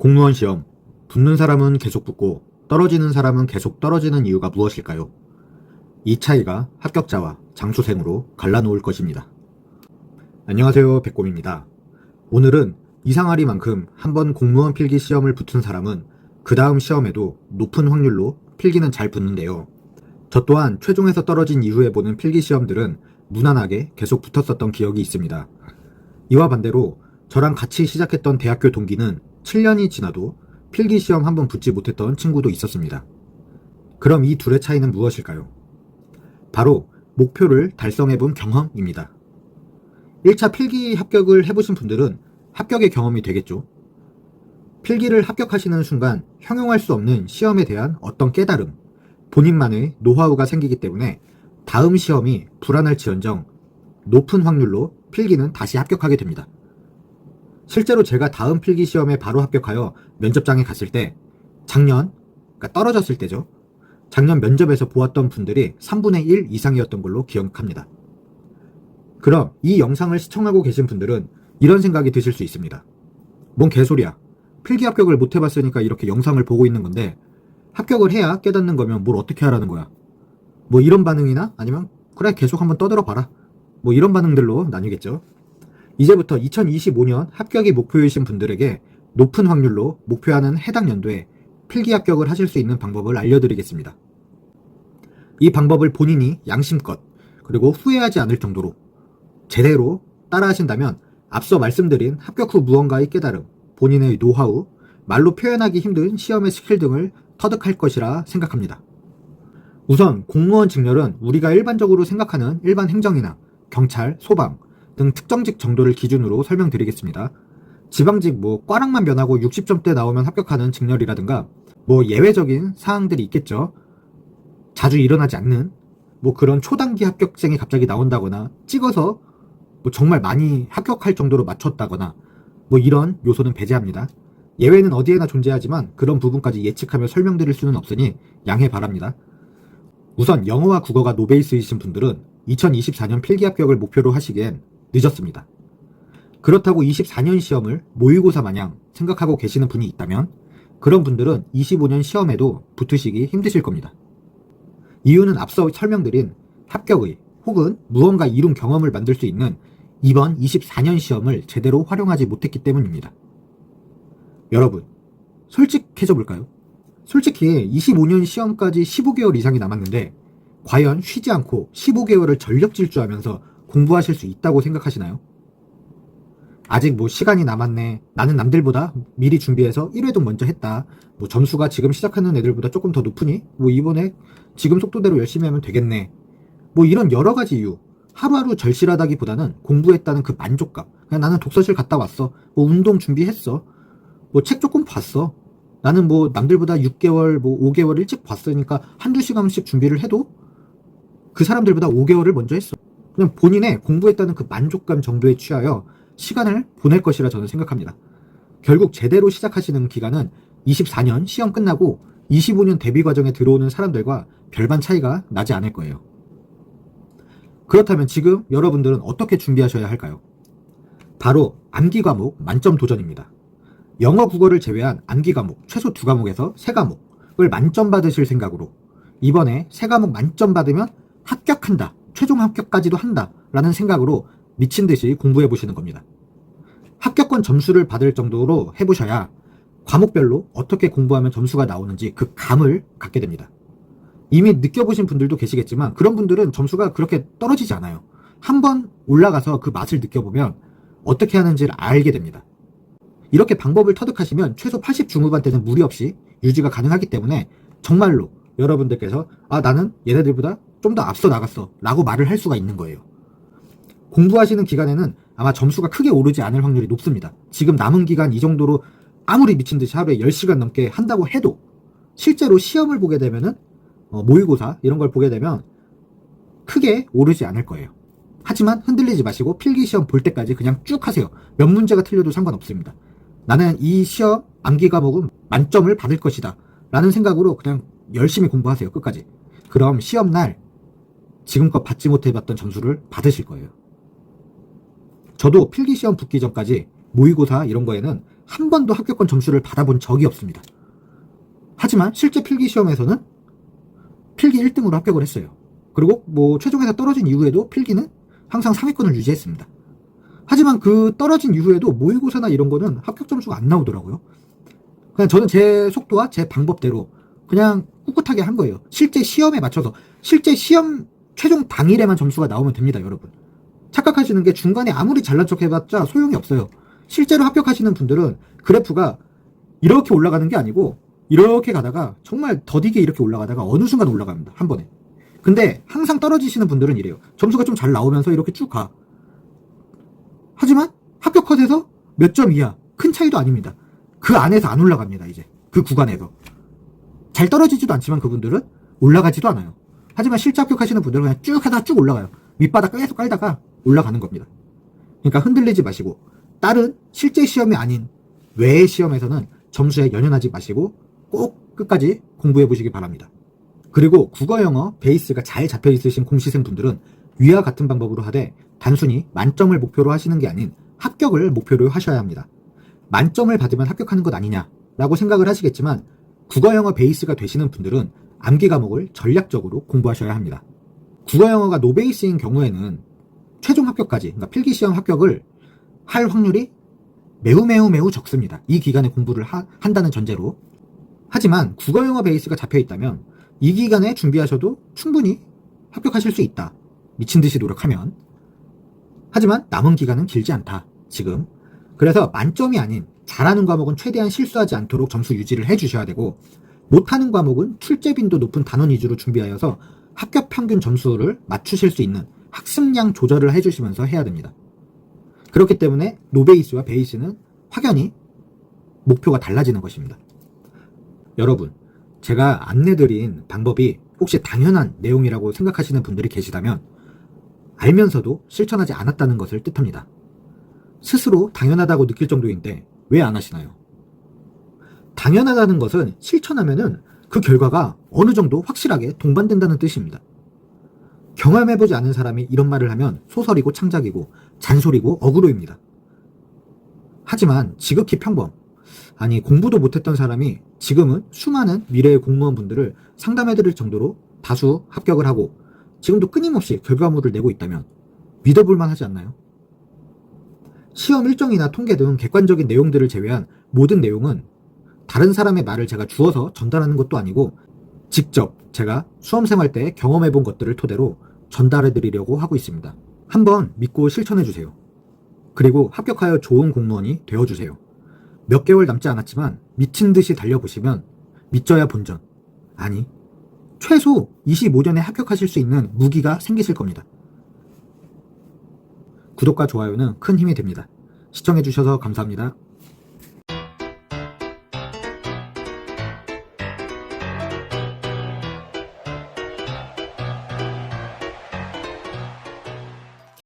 공무원 시험, 붙는 사람은 계속 붙고 떨어지는 사람은 계속 떨어지는 이유가 무엇일까요? 이 차이가 합격자와 장수생으로 갈라놓을 것입니다. 안녕하세요, 백곰입니다. 오늘은 이상하리만큼 한번 공무원 필기 시험을 붙은 사람은 그 다음 시험에도 높은 확률로 필기는 잘 붙는데요. 저 또한 최종에서 떨어진 이후에 보는 필기 시험들은 무난하게 계속 붙었었던 기억이 있습니다. 이와 반대로 저랑 같이 시작했던 대학교 동기는 7년이 지나도 필기시험 한번 붙지 못했던 친구도 있었습니다. 그럼 이 둘의 차이는 무엇일까요? 바로 목표를 달성해본 경험입니다. 1차 필기 합격을 해보신 분들은 합격의 경험이 되겠죠. 필기를 합격하시는 순간 형용할 수 없는 시험에 대한 어떤 깨달음, 본인만의 노하우가 생기기 때문에 다음 시험이 불안할지언정 높은 확률로 필기는 다시 합격하게 됩니다. 실제로 제가 다음 필기 시험에 바로 합격하여 면접장에 갔을 때 그러니까 떨어졌을 때죠. 작년 면접에서 보았던 분들이 3분의 1 이상이었던 걸로 기억합니다. 그럼 이 영상을 시청하고 계신 분들은 이런 생각이 드실 수 있습니다. 뭔 개소리야. 필기 합격을 못 해봤으니까 이렇게 영상을 보고 있는 건데 합격을 해야 깨닫는 거면 뭘 어떻게 하라는 거야. 뭐 이런 반응이나 아니면 그래 계속 한번 떠들어 봐라. 뭐 이런 반응들로 나뉘겠죠. 이제부터 2025년 합격이 목표이신 분들에게 높은 확률로 목표하는 해당 연도에 필기 합격을 하실 수 있는 방법을 알려드리겠습니다. 이 방법을 본인이 양심껏 그리고 후회하지 않을 정도로 제대로 따라하신다면 앞서 말씀드린 합격 후 무언가의 깨달음, 본인의 노하우, 말로 표현하기 힘든 시험의 스킬 등을 터득할 것이라 생각합니다. 우선 공무원 직렬은 우리가 일반적으로 생각하는 일반 행정이나 경찰, 소방 등 특정직 정도를 기준으로 설명드리겠습니다. 지방직 과락만 면하고 60점대 나오면 합격하는 직렬이라든가 예외적인 사항들이 있겠죠. 자주 일어나지 않는 그런 초단기 합격생이 갑자기 나온다거나 찍어서 정말 많이 합격할 정도로 맞췄다거나 이런 요소는 배제합니다. 예외는 어디에나 존재하지만 그런 부분까지 예측하며 설명드릴 수는 없으니 양해 바랍니다. 우선 영어와 국어가 노베이스이신 분들은 2024년 필기 합격을 목표로 하시기엔 늦었습니다. 그렇다고 24년 시험을 모의고사 마냥 생각하고 계시는 분이 있다면 그런 분들은 25년 시험에도 붙으시기 힘드실 겁니다. 이유는 앞서 설명드린 합격의 혹은 무언가 이룬 경험을 만들 수 있는 이번 24년 시험을 제대로 활용하지 못했기 때문입니다. 여러분, 솔직해져 볼까요? 솔직히 25년 시험까지 15개월 이상이 남았는데 과연 쉬지 않고 15개월을 전력 질주하면서 공부하실 수 있다고 생각하시나요? 아직 시간이 남았네. 나는 남들보다 미리 준비해서 1회도 먼저 했다. 점수가 지금 시작하는 애들보다 조금 더 높으니 이번에 지금 속도대로 열심히 하면 되겠네. 이런 여러 가지 이유. 하루하루 절실하다기보다는 공부했다는 그 만족감. 그냥 나는 독서실 갔다 왔어. 운동 준비했어. 책 조금 봤어. 나는 남들보다 6개월, 5개월 일찍 봤으니까 한두 시간씩 준비를 해도 그 사람들보다 5개월을 먼저 했어. 그냥 본인의 공부했다는 그 만족감 정도에 취하여 시간을 보낼 것이라 저는 생각합니다. 결국 제대로 시작하시는 기간은 24년 시험 끝나고 25년 대비 과정에 들어오는 사람들과 별반 차이가 나지 않을 거예요. 그렇다면 지금 여러분들은 어떻게 준비하셔야 할까요? 바로 암기 과목 만점 도전입니다. 영어, 국어를 제외한 암기 과목 최소 2과목에서 3과목을 만점 받으실 생각으로 이번에 3과목 만점 받으면 합격한다, 최종 합격까지도 한다 라는 생각으로 미친 듯이 공부해 보시는 겁니다. 합격권 점수를 받을 정도로 해보셔야 과목별로 어떻게 공부하면 점수가 나오는지 그 감을 갖게 됩니다. 이미 느껴보신 분들도 계시겠지만 그런 분들은 점수가 그렇게 떨어지지 않아요. 한번 올라가서 그 맛을 느껴보면 어떻게 하는지를 알게 됩니다. 이렇게 방법을 터득하시면 최소 80 중후반대는 무리 없이 유지가 가능하기 때문에 정말로 여러분들께서 나는 얘네들보다 좀 더 앞서 나갔어 라고 말을 할 수가 있는 거예요. 공부하시는 기간에는 아마 점수가 크게 오르지 않을 확률이 높습니다. 지금 남은 기간 이 정도로 아무리 미친듯이 하루에 10시간 넘게 한다고 해도 실제로 시험을 보게 되면은 모의고사 이런 걸 보게 되면 크게 오르지 않을 거예요. 하지만 흔들리지 마시고 필기시험 볼 때까지 그냥 쭉 하세요. 몇 문제가 틀려도 상관없습니다. 나는 이 시험 암기 과목은 만점을 받을 것이다 라는 생각으로 그냥 열심히 공부하세요. 끝까지. 그럼 시험날 지금껏 받지 못해봤던 점수를 받으실 거예요. 저도 필기시험 붙기 전까지 모의고사 이런 거에는 한 번도 합격권 점수를 받아본 적이 없습니다. 하지만 실제 필기시험에서는 필기 1등으로 합격을 했어요. 그리고 최종에서 떨어진 이후에도 필기는 항상 상위권을 유지했습니다. 하지만 그 떨어진 이후에도 모의고사나 이런 거는 합격 점수가 안 나오더라고요. 그냥 저는 제 속도와 제 방법대로 그냥 꿋꿋하게 한 거예요. 실제 시험에 맞춰서, 실제 시험 최종 당일에만 점수가 나오면 됩니다, 여러분. 착각하시는 게 중간에 아무리 잘난 척 해봤자 소용이 없어요. 실제로 합격하시는 분들은 그래프가 이렇게 올라가는 게 아니고 이렇게 가다가 정말 더디게 이렇게 올라가다가 어느 순간 올라갑니다, 한 번에. 근데 항상 떨어지시는 분들은 이래요. 점수가 좀 잘 나오면서 이렇게 쭉 가. 하지만 합격 컷에서 몇 점 이하, 큰 차이도 아닙니다. 그 안에서 안 올라갑니다, 이제. 그 구간에서. 잘 떨어지지도 않지만 그분들은 올라가지도 않아요. 하지만 실제 합격하시는 분들은 그냥 쭉 하다가 쭉 올라가요. 밑바닥 계속 깔다가 올라가는 겁니다. 그러니까 흔들리지 마시고, 다른 실제 시험이 아닌 외의 시험에서는 점수에 연연하지 마시고 꼭 끝까지 공부해 보시기 바랍니다. 그리고 국어, 영어 베이스가 잘 잡혀 있으신 공시생 분들은 위와 같은 방법으로 하되 단순히 만점을 목표로 하시는 게 아닌 합격을 목표로 하셔야 합니다. 만점을 받으면 합격하는 것 아니냐라고 생각을 하시겠지만 국어, 영어 베이스가 되시는 분들은 암기 과목을 전략적으로 공부하셔야 합니다. 국어, 영어가 노베이스인 경우에는 최종 합격까지, 그러니까 필기시험 합격을 할 확률이 매우 적습니다. 이 기간에 공부를 한다는 전제로. 하지만 국어, 영어 베이스가 잡혀 있다면 이 기간에 준비하셔도 충분히 합격하실 수 있다. 미친 듯이 노력하면. 하지만 남은 기간은 길지 않다, 지금. 그래서 만점이 아닌 잘하는 과목은 최대한 실수하지 않도록 점수 유지를 해주셔야 되고, 못하는 과목은 출제 빈도 높은 단원 위주로 준비하여서 합격 평균 점수를 맞추실 수 있는 학습량 조절을 해주시면서 해야 됩니다. 그렇기 때문에 노베이스와 베이스는 확연히 목표가 달라지는 것입니다. 여러분, 제가 안내드린 방법이 혹시 당연한 내용이라고 생각하시는 분들이 계시다면 알면서도 실천하지 않았다는 것을 뜻합니다. 스스로 당연하다고 느낄 정도인데 왜 안 하시나요? 당연하다는 것은 실천하면은 그 결과가 어느 정도 확실하게 동반된다는 뜻입니다. 경험해보지 않은 사람이 이런 말을 하면 소설이고 창작이고 잔소리고 어그로입니다. 하지만 지극히 평범, 아니 공부도 못했던 사람이 지금은 수많은 미래의 공무원분들을 상담해드릴 정도로 다수 합격을 하고 지금도 끊임없이 결과물을 내고 있다면 믿어볼 만하지 않나요? 시험 일정이나 통계 등 객관적인 내용들을 제외한 모든 내용은 다른 사람의 말을 제가 주어서 전달하는 것도 아니고 직접 제가 수험생활 때 경험해본 것들을 토대로 전달해드리려고 하고 있습니다. 한번 믿고 실천해주세요. 그리고 합격하여 좋은 공무원이 되어주세요. 몇 개월 남지 않았지만 미친 듯이 달려보시면 믿져야 본전, 아니 최소 25년에 합격하실 수 있는 무기가 생기실 겁니다. 구독과 좋아요는 큰 힘이 됩니다. 시청해주셔서 감사합니다.